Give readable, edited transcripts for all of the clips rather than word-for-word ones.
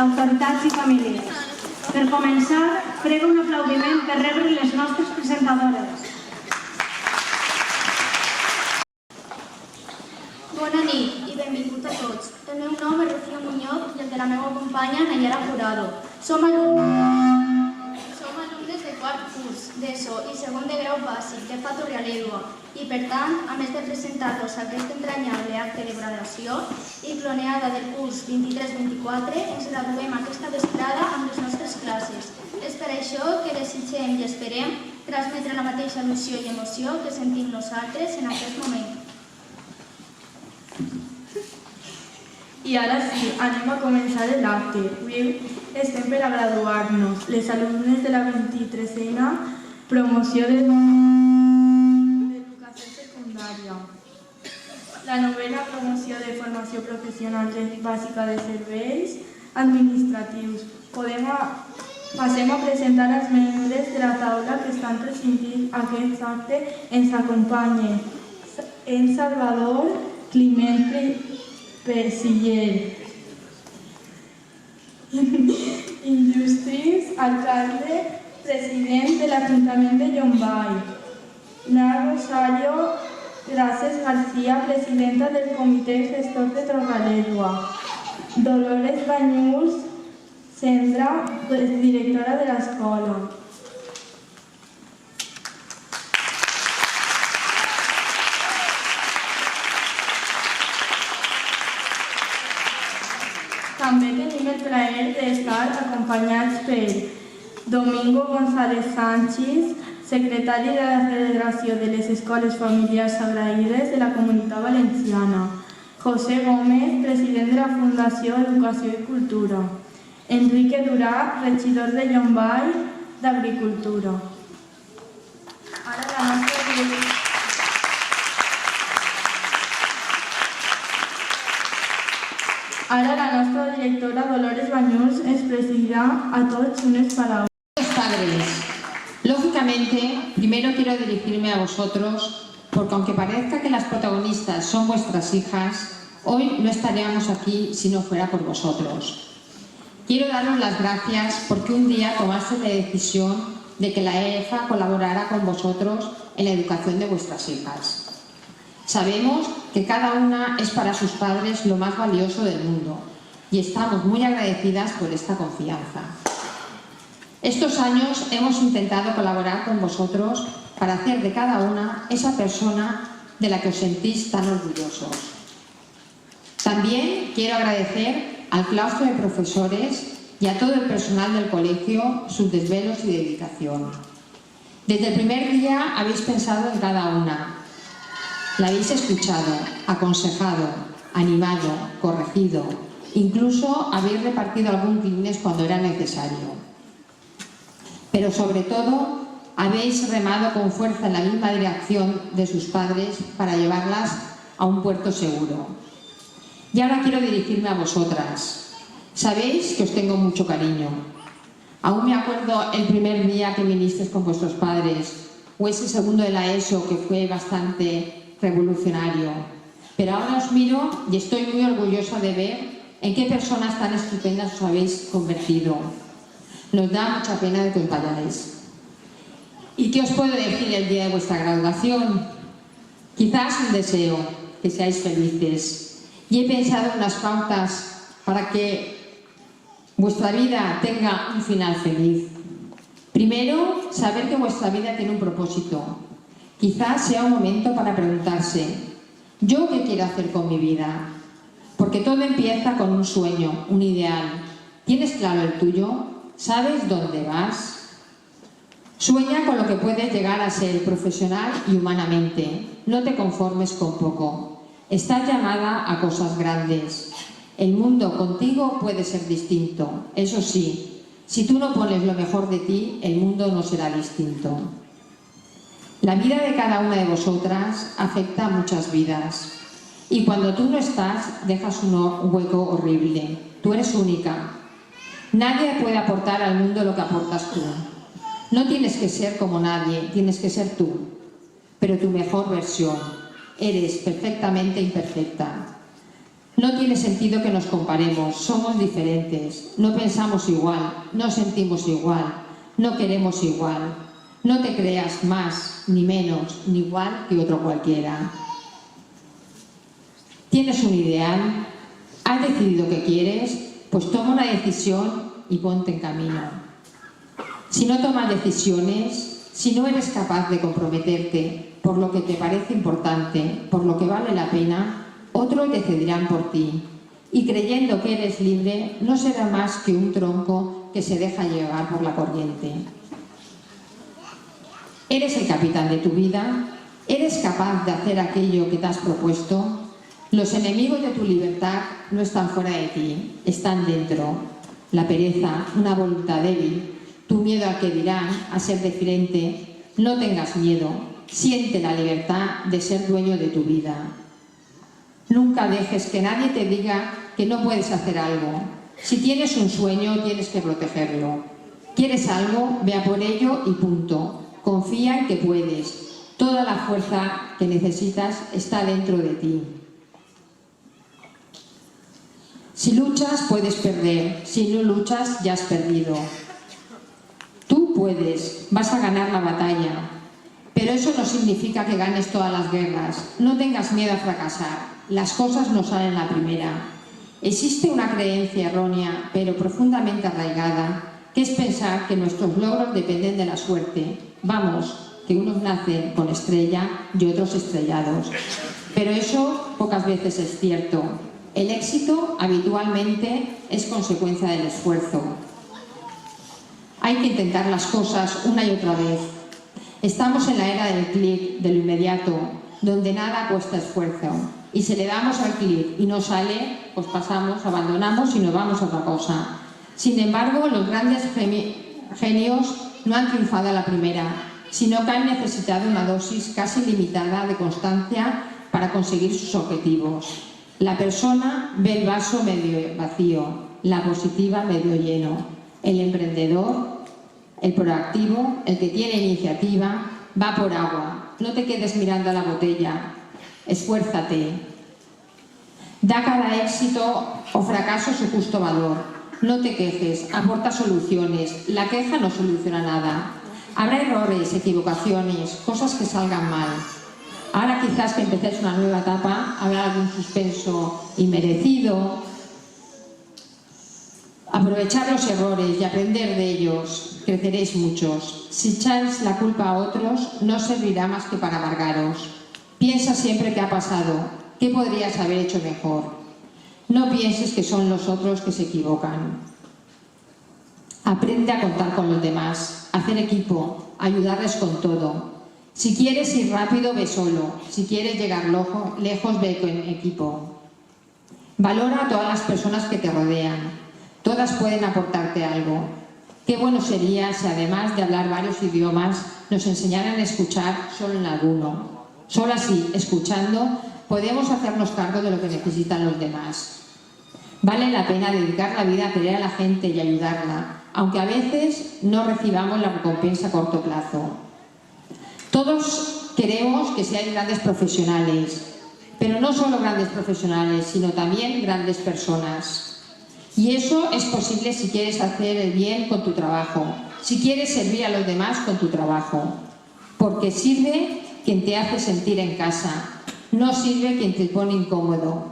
Autoritats i famílies. Per començar, prego un aplaudiment per rebre les nostres presentadores. Bona nit i benvinguts a tots. El meu nom és Rocío Muñoz i el de la meva companya Nayara Jurado. Som alumnes de quart curs d'ESO i segon de grau bàsic de Fa Torrealba i, per tant, a més de presentar-los aquest entranyable acte de graduació i cloneada del curs 23-24, ens graduem aquesta vesprada amb les nostres classes. És per això que desitgem i esperem transmetre la mateixa il·lusió i emoció que sentim nosaltres en aquest moment. I ara sí, anem a començar l'acte. Avui estem per a graduar-nos, les alumnes de la 23a promoció d'educació secundària, la novena promoció de formació professional bàsica de serveis administratius. Passem a presentar els membres de la taula que estan presidint aquest acte. Ens acompanyen en Salvador Climent Pesiller, il·lustres alcalde, president de l'Ajuntament de Llombai, Nar Rosario Grases García, presidenta del Comitè Gestor de Torrealba, Dolores Banyuls Sendra, directora de l'escola. També tenim el plaer d'estar acompanyats per Domingo González Sánchez, secretari de la Federació de les Escoles Familiars Agraïdes de la Comunitat Valenciana, José Gómez, president de la Fundació Educació i Cultura, Enrique Durà, regidor de Llombai d'Agricultura. Ara la nostra directora Dolores Banyuls ens presidirá a todos unas palabras. Padres, lógicamente, primero quiero dirigirme a vosotros, porque aunque parezca que las protagonistas son vuestras hijas, hoy no estaríamos aquí si no fuera por vosotros. Quiero daros las gracias porque un día tomaste la decisión de que la EFA colaborara con vosotros en la educación de vuestras hijas. Sabemos que cada una es para sus padres lo más valioso del mundo y estamos muy agradecidas por esta confianza. Estos años hemos intentado colaborar con vosotros para hacer de cada una esa persona de la que os sentís tan orgullosos. También quiero agradecer al claustro de profesores y a todo el personal del colegio sus desvelos y dedicación. Desde el primer día habéis pensado en cada una. La habéis escuchado, aconsejado, animado, corregido, incluso habéis repartido algún Kleenex cuando era necesario. Pero sobre todo, habéis remado con fuerza en la misma dirección de sus padres para llevarlas a un puerto seguro. Y ahora quiero dirigirme a vosotras. Sabéis que os tengo mucho cariño. Aún me acuerdo el primer día que vinisteis con vuestros padres, o ese segundo de la ESO que fue bastante revolucionario. Pero ahora os miro y estoy muy orgullosa de ver en qué personas tan estupendas os habéis convertido. Nos da mucha pena de que os vayáis. ¿Y qué os puedo decir el día de vuestra graduación? Quizás un deseo, que seáis felices. Y he pensado en unas pautas para que vuestra vida tenga un final feliz. Primero, saber que vuestra vida tiene un propósito. Quizás sea un momento para preguntarse, ¿yo qué quiero hacer con mi vida? Porque todo empieza con un sueño, un ideal. ¿Tienes claro el tuyo? ¿Sabes dónde vas? Sueña con lo que puedes llegar a ser profesional y humanamente. No te conformes con poco. Estás llamada a cosas grandes. El mundo contigo puede ser distinto. Eso sí, si tú no pones lo mejor de ti, el mundo no será distinto. La vida de cada una de vosotras afecta a muchas vidas. Y cuando tú no estás, dejas un hueco horrible. Tú eres única. Nadie puede aportar al mundo lo que aportas tú. No tienes que ser como nadie, tienes que ser tú, pero tu mejor versión. Eres perfectamente imperfecta. No tiene sentido que nos comparemos, somos diferentes, no pensamos igual, no sentimos igual, no queremos igual. No te creas más, ni menos, ni igual que otro cualquiera. ¿Tienes un ideal? ¿Has decidido qué quieres? Pues toma una decisión y ponte en camino. Si no tomas decisiones, si no eres capaz de comprometerte por lo que te parece importante, por lo que vale la pena, otros decidirán por ti. Y creyendo que eres libre, no será más que un tronco que se deja llevar por la corriente. ¿Eres el capitán de tu vida? ¿Eres capaz de hacer aquello que te has propuesto? Los enemigos de tu libertad no están fuera de ti, están dentro. La pereza, una voluntad débil, tu miedo a que dirán, a ser diferente. No tengas miedo, siente la libertad de ser dueño de tu vida. Nunca dejes que nadie te diga que no puedes hacer algo. Si tienes un sueño, tienes que protegerlo. ¿Quieres algo? Ve a por ello y punto. Confía en que puedes. Toda la fuerza que necesitas está dentro de ti. Si luchas, puedes perder. Si no luchas, ya has perdido. Tú puedes, vas a ganar la batalla. Pero eso no significa que ganes todas las guerras. No tengas miedo a fracasar. Las cosas no salen a la primera. Existe una creencia errónea, pero profundamente arraigada, que es pensar que nuestros logros dependen de la suerte. Vamos, que unos nacen con estrella y otros estrellados. Pero eso pocas veces es cierto. El éxito habitualmente es consecuencia del esfuerzo. Hay que intentar las cosas una y otra vez. Estamos en la era del clic, de lo inmediato, donde nada cuesta esfuerzo. Y si le damos al clic y no sale, pues pasamos, abandonamos y nos vamos a otra cosa. Sin embargo, los grandes genios no han triunfado a la primera, sino que han necesitado una dosis casi limitada de constancia para conseguir sus objetivos. La persona ve el vaso medio vacío, la positiva medio lleno. El emprendedor, el proactivo, el que tiene iniciativa, va por agua. No te quedes mirando a la botella. Esfuérzate. Da a cada éxito o fracaso su justo valor. No te quejes, aporta soluciones. La queja no soluciona nada. Habrá errores, equivocaciones, cosas que salgan mal. Ahora quizás que empecéis una nueva etapa, habrá algún suspenso inmerecido. Aprovechar los errores y aprender de ellos, creceréis muchos. Si echáis la culpa a otros, no servirá más que para amargaros. Piensa siempre qué ha pasado, qué podrías haber hecho mejor. No pienses que son los otros que se equivocan. Aprende a contar con los demás, hacer equipo, ayudarles con todo. Si quieres ir rápido, ve solo. Si quieres llegar lejos, ve con equipo. Valora a todas las personas que te rodean. Todas pueden aportarte algo. Qué bueno sería si además de hablar varios idiomas, nos enseñaran a escuchar solo en alguno. Solo así, escuchando, podemos hacernos cargo de lo que necesitan los demás. Vale la pena dedicar la vida a querer a la gente y ayudarla, aunque a veces no recibamos la recompensa a corto plazo. Todos queremos que sean grandes profesionales, pero no solo grandes profesionales, sino también grandes personas. Y eso es posible si quieres hacer el bien con tu trabajo, si quieres servir a los demás con tu trabajo. Porque sirve quien te hace sentir en casa, no sirve quien te pone incómodo.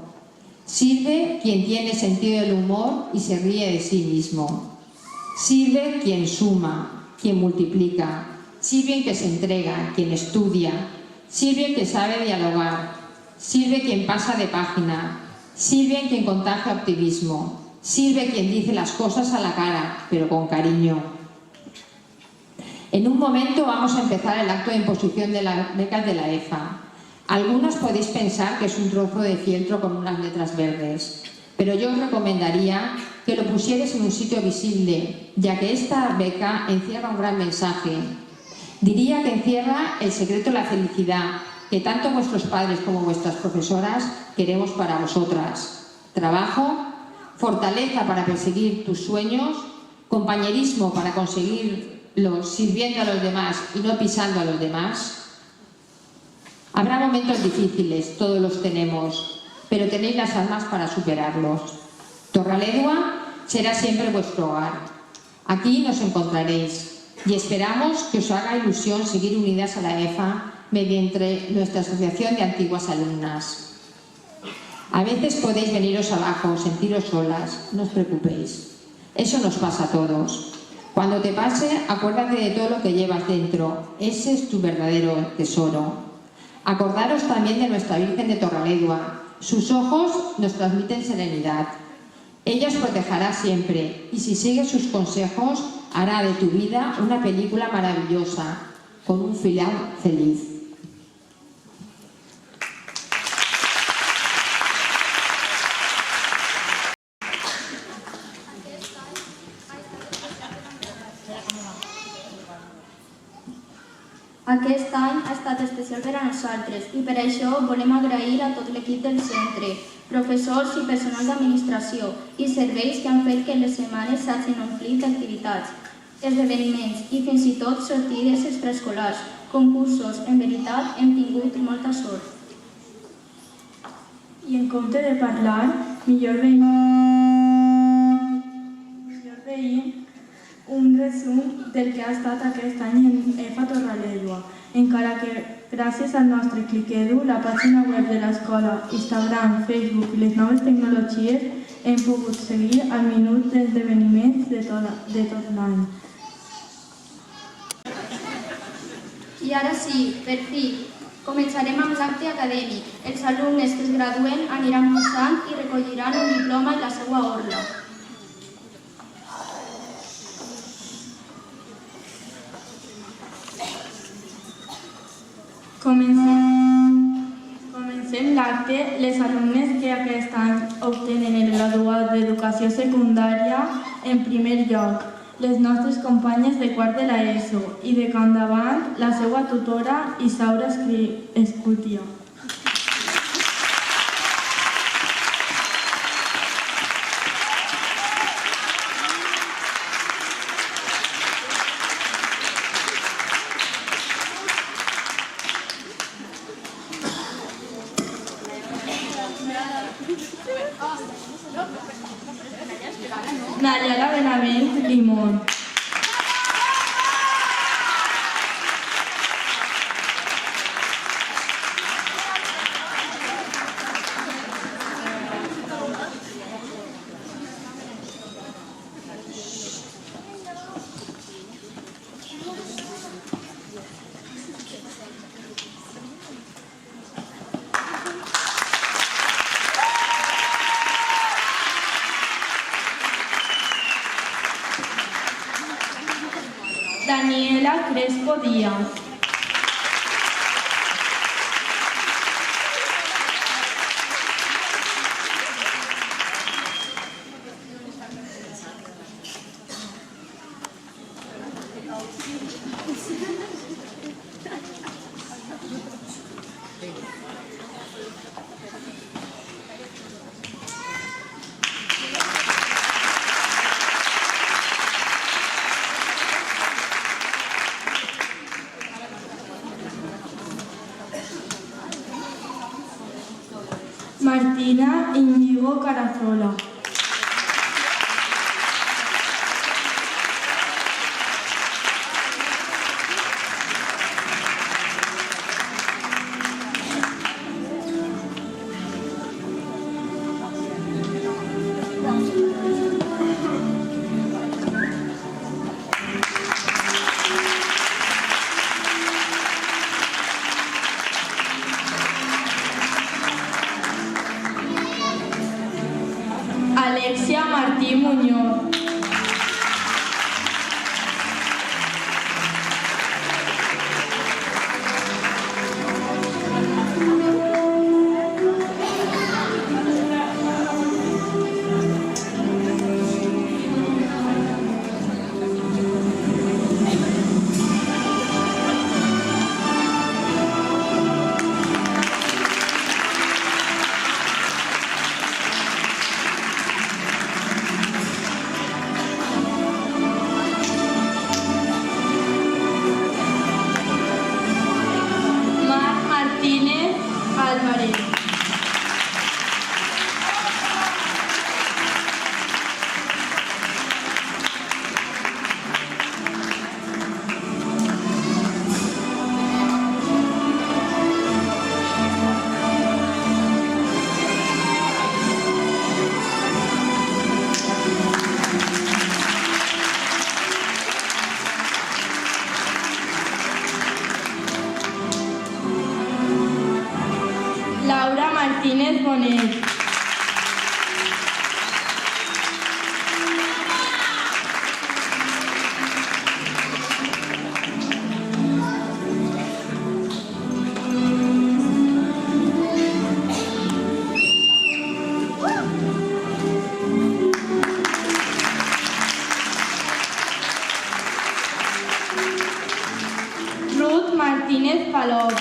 Sirve quien tiene sentido del humor y se ríe de sí mismo. Sirve quien suma, quien multiplica. Sirve quien se entrega, quien estudia. Sirve quien sabe dialogar. Sirve quien pasa de página. Sirve quien contagia optimismo. Sirve quien dice las cosas a la cara, pero con cariño. En un momento vamos a empezar el acto de imposición de las becas de la EFA. Algunos podéis pensar que es un trozo de fieltro con unas letras verdes, pero yo os recomendaría que lo pusierais en un sitio visible, ya que esta beca encierra un gran mensaje. Diría que encierra el secreto de la felicidad que tanto vuestros padres como vuestras profesoras queremos para vosotras. Trabajo, fortaleza para perseguir tus sueños, compañerismo para conseguirlos sirviendo a los demás y no pisando a los demás. Habrá momentos difíciles, todos los tenemos, pero tenéis las armas para superarlos. Torraledua será siempre vuestro hogar. Aquí nos encontraréis y esperamos que os haga ilusión seguir unidas a la EFA mediante nuestra asociación de antiguas alumnas. A veces podéis veniros abajo, sentiros solas, no os preocupéis. Eso nos pasa a todos. Cuando te pase, acuérdate de todo lo que llevas dentro. Ese es tu verdadero tesoro. Acordaros también de nuestra Virgen de Torraledua. Sus ojos nos transmiten serenidad. Ella os protegerá siempre y si sigues sus consejos, hará de tu vida una película maravillosa, con un final feliz. Aquest any ha estat especial per a nosaltres i per això volem agrair a tot l'equip del centre, professors i personal d'administració i serveis que han fet que les setmanes s'hagin omplit d'activitats, esdeveniments i fins i tot sortides extraescolars, concursos. En veritat, hem tingut molta sort. I en compte de parlar, millor veient un resum del que ha estat aquest any en EFA Torraledua, encara que gràcies al nostre Cliquedu, la pàgina web de l'escola, Instagram, Facebook i les noves tecnologies, hem pogut seguir al minut d'esdeveniments de tot l'any. I ara sí, per fi, començarem amb l'acte acadèmic. Els alumnes que es graduen aniran posant i recolliran un diploma en la seva orla. Comencem l'acte. Les alumnes que aquest any obtenen el graduat d'Educació Secundària en primer lloc, les nostres companyes de quart de l'ESO i de capdavant la seva tutora Isaura Escutia. Nayara Benavent Limón. Daniela Crespo Díaz. Martina Íñigo Carazola. Alexia Martí Muñoz. Palop.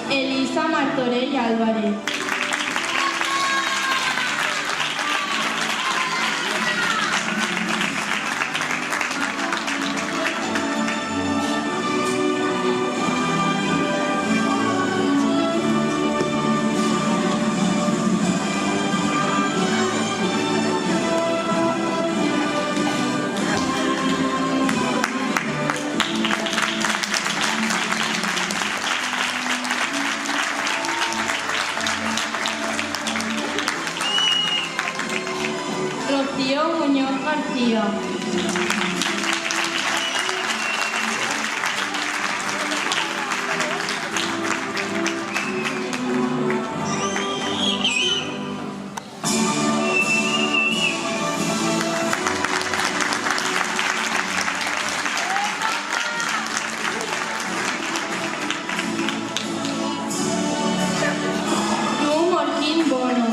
Elisa Martorell Álvarez. Rocío Muñoz García. Lu Morquín Bono.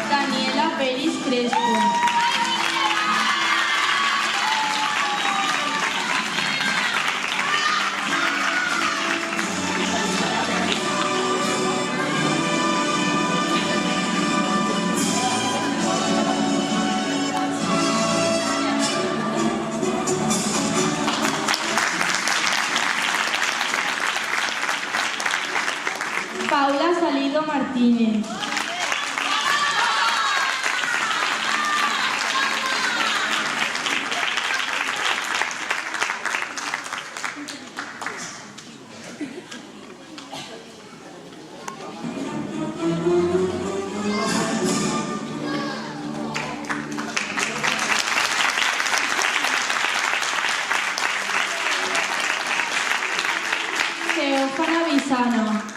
Daniela Peris Crespo. Paula Salido Martínez. Teófana Visano.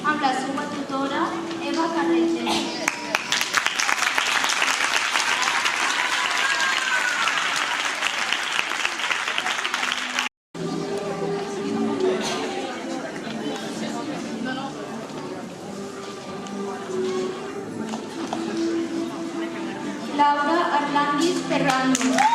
amb la seva tutora Eva Carreter. Laura Arlandis Ferrando.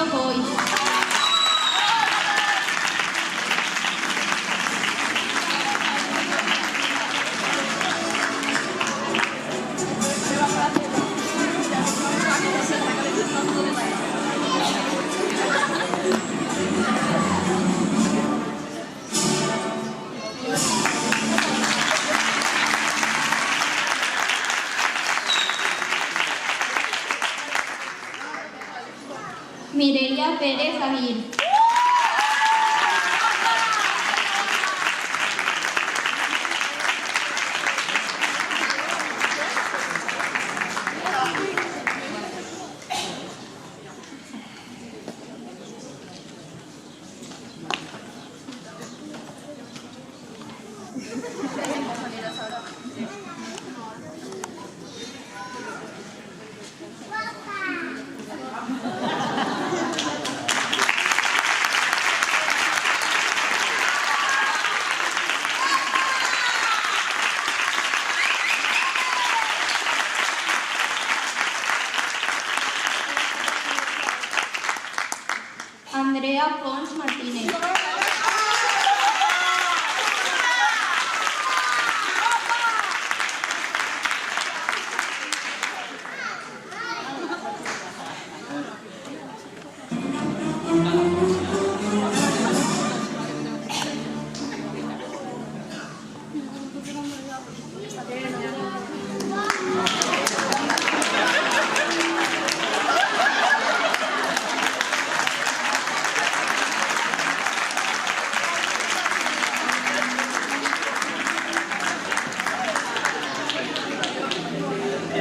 Rocío Boy. Mireia Pérez Aguil. Andrea Pons Martínez.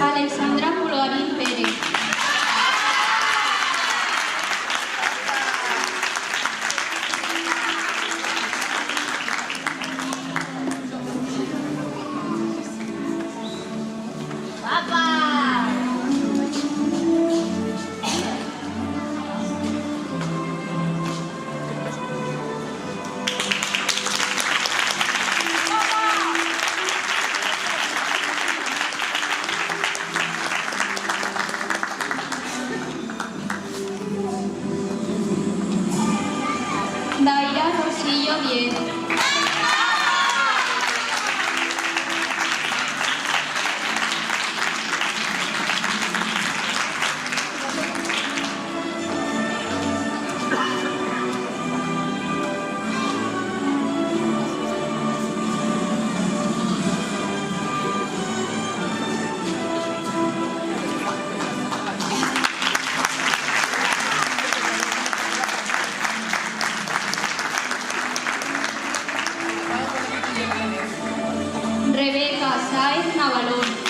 Alexandra Polorín Pérez. Daira Rosillo Diez. Rebeca Sáez Navalón.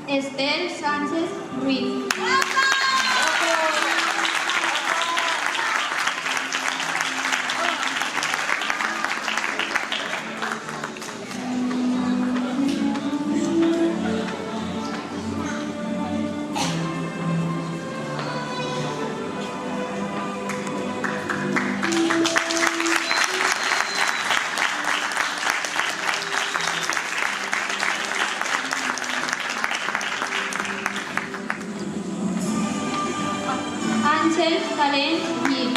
Esther Sánchez Ruiz. Ángel Talent Gil.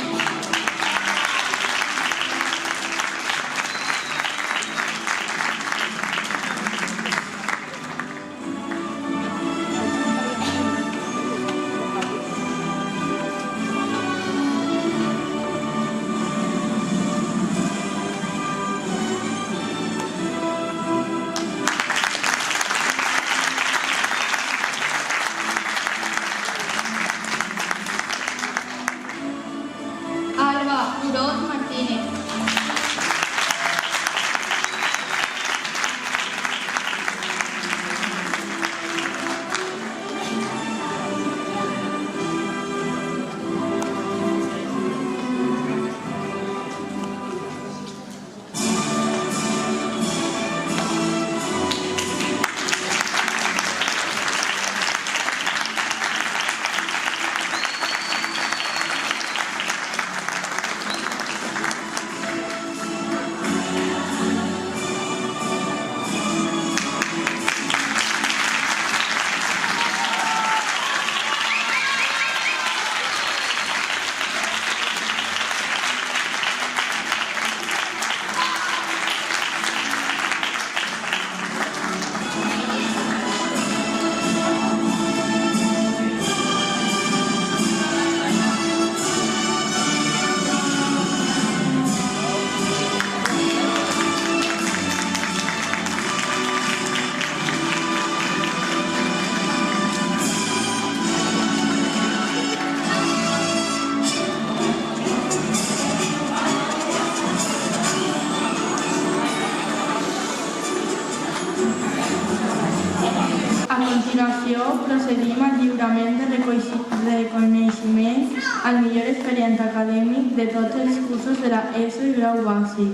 continuació, procedim al lliurament de reconeixement al millor expedient acadèmic de tots els cursos de la ESO i grau bàsic.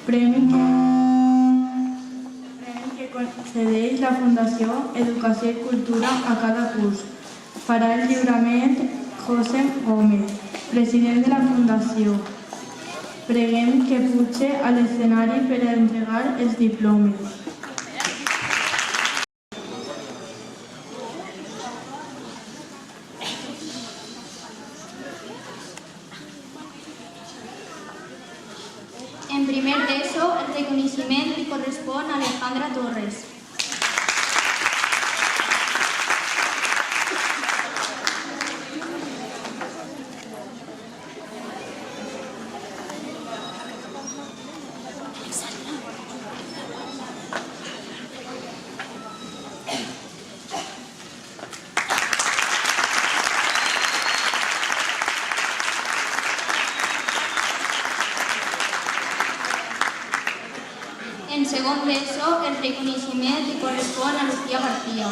Premi que concedeix la Fundació Educació i Cultura a cada curs. Farà el lliurament José Gómez, president de la Fundació. Preguem que puge a l'escenari per a entregar els diplomes. En primer d'ESO, el reconeixement li correspon a Alejandra Torres. En segon d'ESO, el reconeixement li correspon a Lucía García.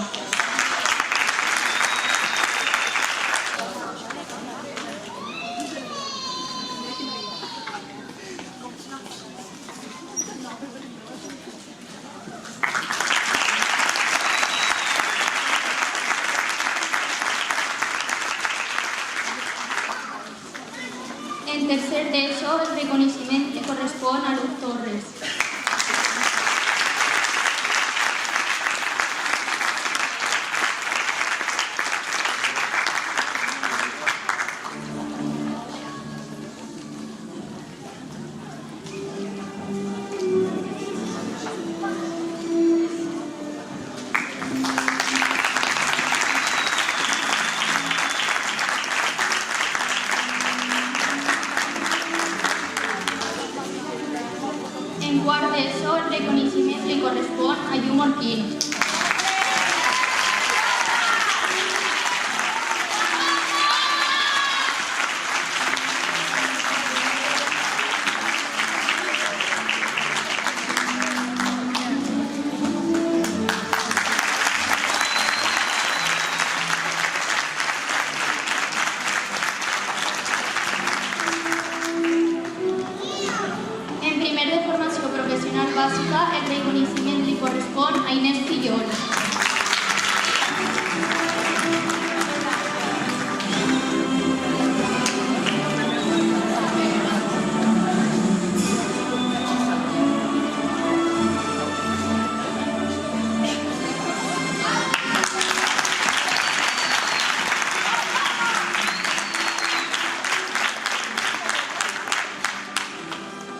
En tercer d'ESO, el reconeixement li correspon a Luz Torres. En quart d'ESO, el reconeixement li correspon a Llum Orquín. En primer de formació professional bàsica, el reconeixement li correspon a Inés Fillol.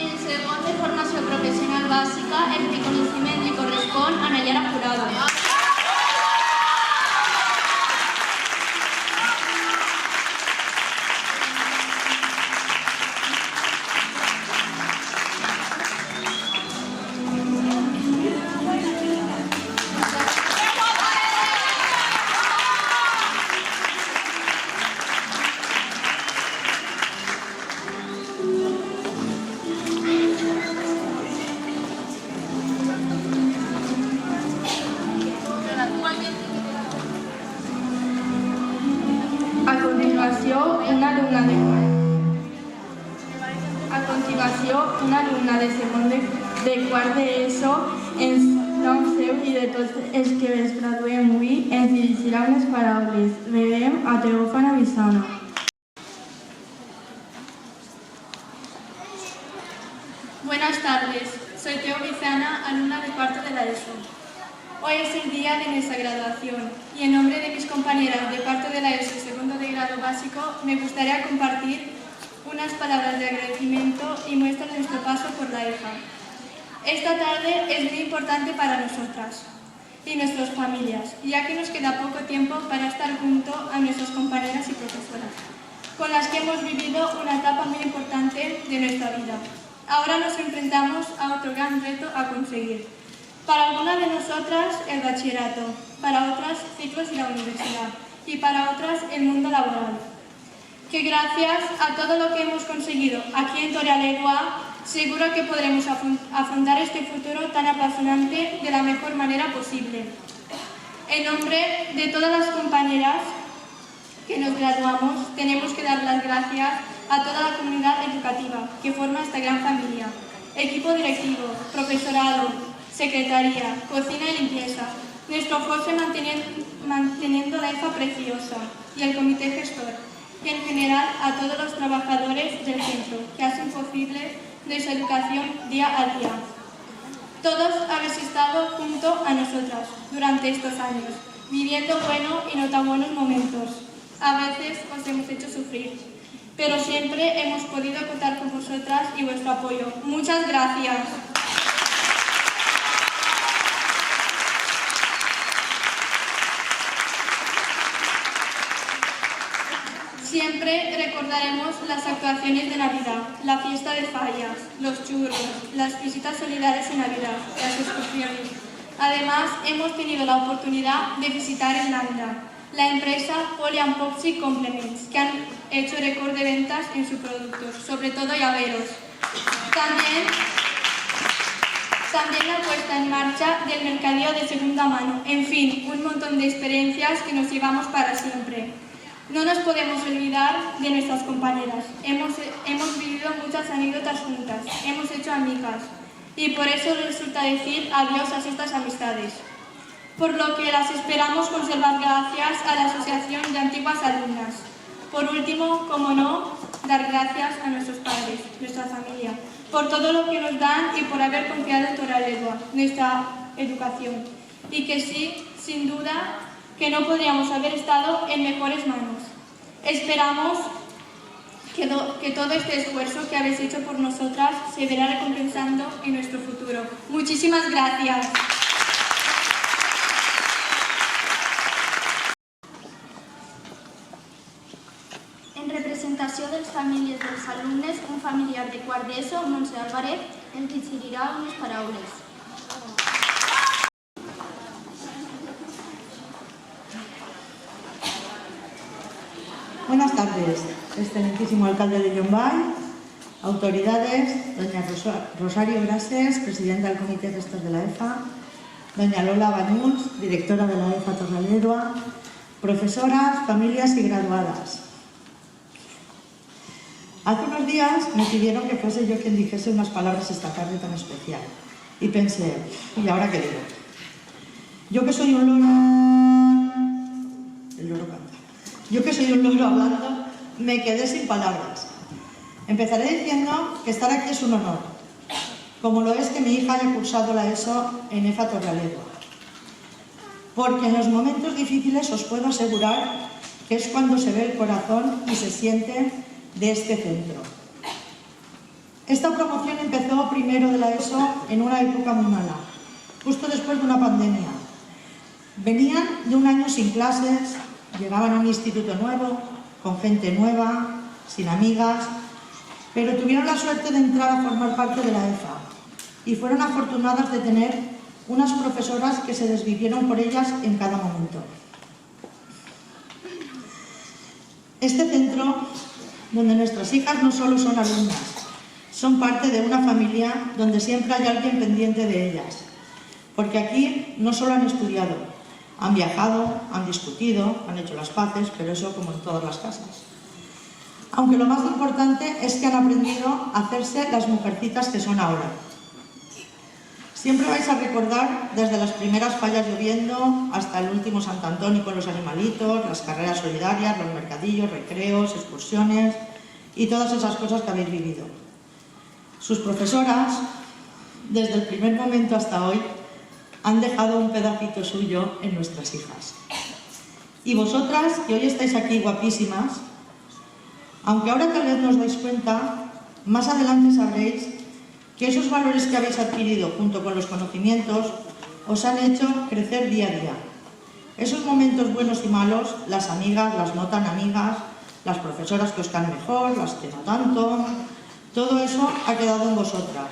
En segon de formació professional bàsica, el reconeixement li correspon a Nayara Jurado. A continuació, una alumna de segon de quart d'ESO, en nom seu i de tots els que ens graduem avui, ens dirigirà unes paraules. Rebem a Teófana Bisana. Buenas tardes, soy Teo Bizana, alumna de cuarto de la ESO. Hoy es el día de nuestra graduación y en nombre de mis compañeras de cuarto de la ESO y segundo de grado básico me gustaría compartir unas palabras de agradecimiento y muestra de nuestro paso por la EJA. Esta tarde es muy importante para nosotras y nuestras familias, ya que nos queda poco tiempo para estar junto a nuestras compañeras y profesoras, con las que hemos vivido una etapa muy importante de nuestra vida. Ahora nos enfrentamos a otro gran reto a conseguir. Para algunas de nosotras el bachillerato, para otras ciclos y la universidad y para otras el mundo laboral. Que gracias a todo lo que hemos conseguido aquí en Torrealba, seguro que podremos afrontar este futuro tan apasionante de la mejor manera posible. En nombre de todas las compañeras que nos graduamos, tenemos que dar las gracias a toda la comunidad educativa que forma esta gran familia. Equipo directivo, profesorado, secretaría, cocina y limpieza, nuestro José manteniendo la EFA preciosa y el comité gestor, y en general a todos los trabajadores del centro que hacen posible nuestra educación día a día. Todos habéis estado junto a nosotras durante estos años, viviendo buenos y no tan buenos momentos. A veces os hemos hecho sufrir, pero siempre hemos podido contar con vosotras y vuestro apoyo. Muchas gracias. Siempre recordaremos las actuaciones de Navidad, la fiesta de fallas, los churros, las visitas solidarias en Navidad, las excursiones. Además, hemos tenido la oportunidad de visitar Irlanda, la empresa Poly & Popsy Complements, que han hecho récord de ventas en sus productos, sobre todo llaveros. También la puesta en marcha del mercadillo de segunda mano. En fin, un montón de experiencias que nos llevamos para siempre. No nos podemos olvidar de nuestras compañeras. Hemos vivido muchas anécdotas juntas, hemos hecho amigas y por eso resulta decir adiós a estas amistades. Por lo que las esperamos conservar gracias a la Asociación de Antiguas Alumnas. Por último, como no, dar gracias a nuestros padres, nuestra familia, por todo lo que nos dan y por haber confiado en Torralba, nuestra educación. Y que sí, sin duda, que no podríamos haber estado en mejores manos. Esperamos que todo este esfuerzo que habéis hecho por nosotras se verá recompensando en nuestro futuro. Muchísimas gracias. En representació de les famílies dels alumnes, un familiar de quart d'ESO, Montse Álvarez, ens dirigirà unes paraules. Buenas tardes, excelentísimo alcalde de Llombai, autoridades, doña Rosario Grases, presidenta del Comité Gestor de la EFA, doña Lola Bañuls, directora de la EFA Torralba, profesoras, familias y graduadas. Hace unos días me pidieron que fuese yo quien dijese unas palabras esta tarde tan especial y pensé, ¿y ahora qué digo? Yo que soy un loro... El loro canta. Yo que soy un loro hablando, me quedé sin palabras. Empezaré diciendo que estar aquí es un honor, como lo es que mi hija haya cursado la ESO en EFA Torralba. Porque en los momentos difíciles os puedo asegurar que es cuando se ve el corazón y se siente de este centro. Esta promoción empezó primero de la ESO en una época muy mala, justo después de una pandemia. Venían de un año sin clases, llegaban a un instituto nuevo, con gente nueva, sin amigas, pero tuvieron la suerte de entrar a formar parte de la EFA y fueron afortunadas de tener unas profesoras que se desvivieron por ellas en cada momento. Este centro, donde nuestras hijas no solo son alumnas, son parte de una familia donde siempre hay alguien pendiente de ellas, porque aquí no solo han estudiado, han viajado, han discutido, han hecho las paces, pero eso como en todas las casas. Aunque lo más importante es que han aprendido a hacerse las mujercitas que son ahora. Siempre vais a recordar desde las primeras fallas lloviendo hasta el último Sant Antoni con los animalitos, las carreras solidarias, los mercadillos, recreos, excursiones y todas esas cosas que habéis vivido. Sus profesoras, desde el primer momento hasta hoy, han dejado un pedacito suyo en nuestras hijas. Y vosotras, que hoy estáis aquí guapísimas, aunque ahora tal vez no os dais cuenta, más adelante sabréis que esos valores que habéis adquirido junto con los conocimientos os han hecho crecer día a día. Esos momentos buenos y malos, las amigas, las no tan amigas, las profesoras que os caen mejor, las que no tanto, todo eso ha quedado en vosotras.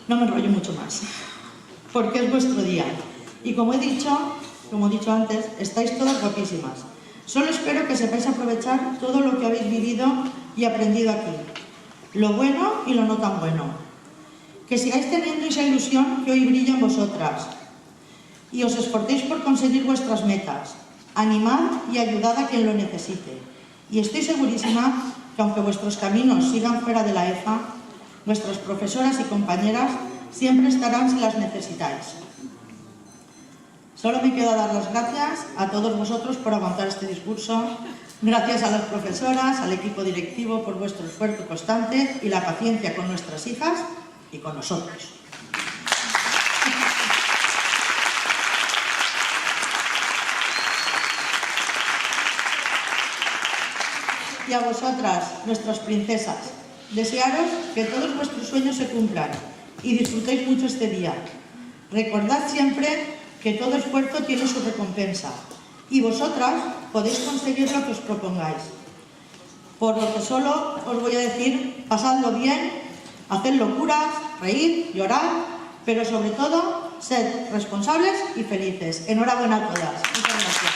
No me enrollo mucho más, porque es vuestro día. Y como he dicho antes, estáis todas guapísimas. Solo espero que sepáis aprovechar todo lo que habéis vivido y aprendido aquí. Lo bueno y lo no tan bueno. Que sigáis teniendo esa ilusión que hoy brilla en vosotras. y os esforcéis por conseguir vuestras metas. Animad y ayudad a quien lo necesite. Y estoy segurísima que aunque vuestros caminos sigan fuera de la EFA, vuestras profesoras y compañeras siempre estarán si las necesitáis. Solo me queda dar las gracias a todos vosotros por aguantar este discurso. Gracias a las profesoras, al equipo directivo por vuestro esfuerzo constante y la paciencia con nuestras hijas y con nosotros. Y a vosotras, nuestras princesas, desearos que todos vuestros sueños se cumplan y disfrutéis mucho este día. Recordad siempre que todo esfuerzo tiene su recompensa y vosotras podéis conseguir lo que os propongáis. Por lo que solo os voy a decir, pasadlo bien, haced locuras, reír, llorar, pero sobre todo, sed responsables y felices. Enhorabuena a todas. Muchas gracias.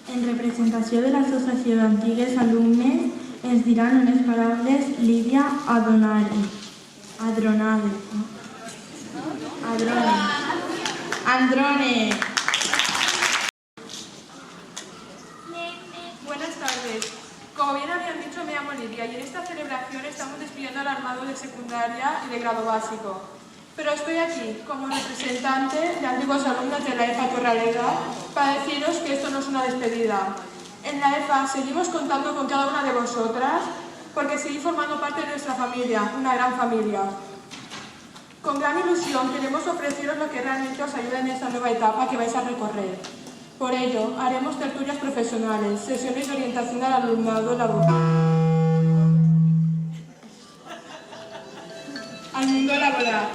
En representació de l'Associació d'Antigues Alumnes ens diran unes paraules Lídia Adronade. Androne. Buenas tardes. Como bien habían dicho, me llamo Lidia y en esta celebración estamos despidiendo al armado de secundaria y de grado básico. Pero estoy aquí como representante de antiguos alumnos de la EFA Torrelavega para deciros que esto no es una despedida. En la EFA seguimos contando con cada una de vosotras porque seguís formando parte de nuestra familia, una gran familia. Con gran ilusión queremos ofreceros lo que realmente os ayuda en esta nueva etapa que vais a recorrer. Por ello, haremos tertulias profesionales, sesiones de orientación al alumnado al mundo laboral,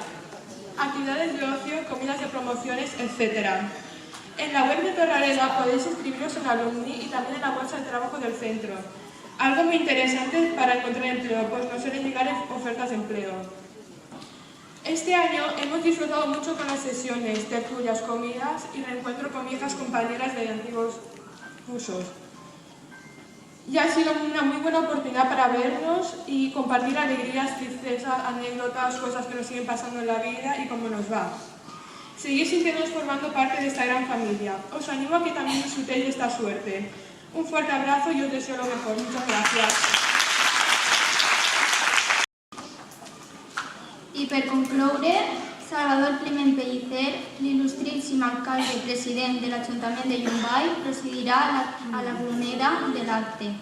actividades de ocio, comidas de promociones, etc. En la web de Torrelavega podéis inscribiros en Alumni y también en la bolsa de trabajo del centro. Algo muy interesante para encontrar empleo, pues nos suelen llegar ofertas de empleo. Este año hemos disfrutado mucho con las sesiones, tertulias, comidas y reencuentro con viejas compañeras de antiguos cursos. Y ha sido una muy buena oportunidad para vernos y compartir alegrías, tristezas, anécdotas, cosas que nos siguen pasando en la vida y cómo nos va. Seguid sintiéndonos formando parte de esta gran familia. Os animo a que también disfrutéis de esta suerte. Un fuerte abrazo y os deseo lo mejor. Muchas gracias. I per concloure, Salvador Climent Pellicer, l'il·lustríssim alcalde i president de l'Ajuntament de Llombai, presidirà a la glonera de l'acte. En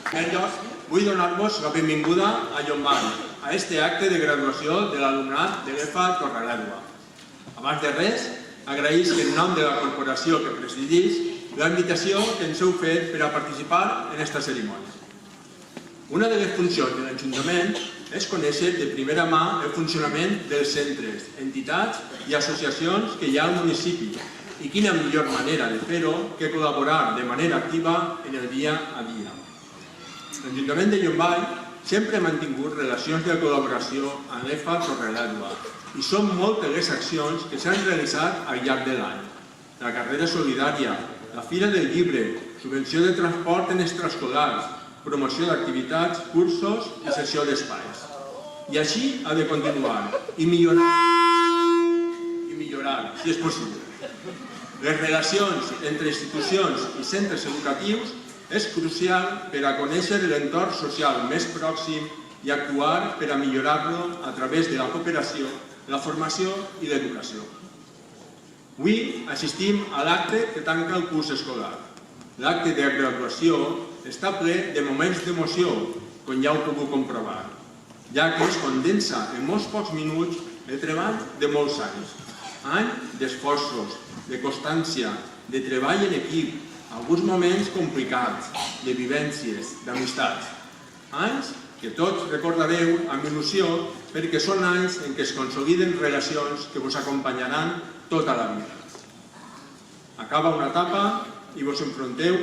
primer lloc, vull donar-vos la benvinguda a Llombai, a este acte de graduació de l'alumnat de l'EFA Torrelavega. Abans de res, agraïsc en nom de la corporació que presidís la invitació que ens heu fet per a participar en esta cerimònia. Una de les funcions de l'Ajuntament és conèixer de primera mà el funcionament dels centres, entitats i associacions que hi ha al municipi i quina millor manera de fer-ho que col·laborar de manera activa en el dia a dia. L'Ajuntament de Llombai sempre ha mantingut relacions de col·laboració amb l'EFA Torrelavega i són moltes les accions que s'han realitzat al llarg de l'any. La carrera solidària, la Fira del Llibre, subvenció de transport en extraescolars, promoció d'activitats, cursos i cessió d'espais. I així ha de continuar i millorar, si és possible. Les relacions entre institucions i centres educatius és crucial per a conèixer l'entorn social més pròxim i actuar per a millorar-lo a través de la cooperació, la formació i l'educació. Avui assistim a l'acte que tanca el curs escolar. L'acte de graduació està ple de moments d'emoció, com ja heu pogut comprovar, ja que es condensa en molts pocs minuts el treball de molts anys. Anys d'esforços, de constància, de treball en equip, alguns moments complicats, de vivències, d'amistats. Anys que tots recordareu amb il·lusió perquè són anys en què es consoliden relacions que vos acompanyaran tota la vida. Acaba una etapa i vos enfronteu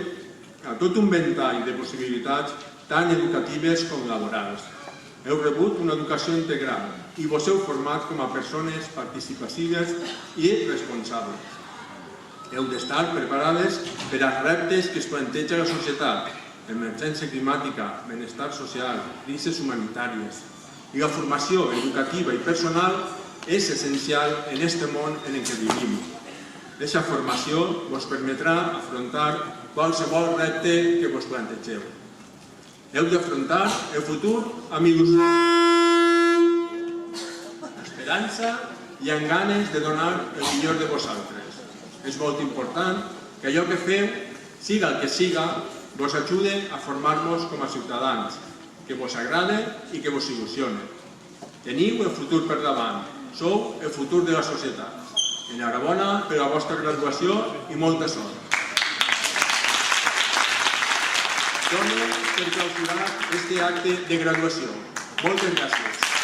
a tot un ventall de possibilitats tant educatives com laborals. Heu rebut una educació integral i vos heu format com a persones participatives i responsables. Heu d'estar preparades per als reptes que es planteja la societat, emergència climàtica, benestar social, crisis humanitàries. I la formació educativa i personal és essencial en aquest món en què vivim. Aquesta formació vos permetrà afrontar qualsevol repte que vos plantegeu. Heu d'afrontar el futur amb il·lusió, esperança i amb ganes de donar el millor de vosaltres. És molt important que allò que feu, siga el que siga, vos ajude a formar-vos com a ciutadans, que vos agrade i que vos il·lusione. Teniu el futur per davant, sou el futur de la societat. Enhorabona per la vostra graduació i molta sort. Dono per clausurar este acte de graduació. Moltes gràcies.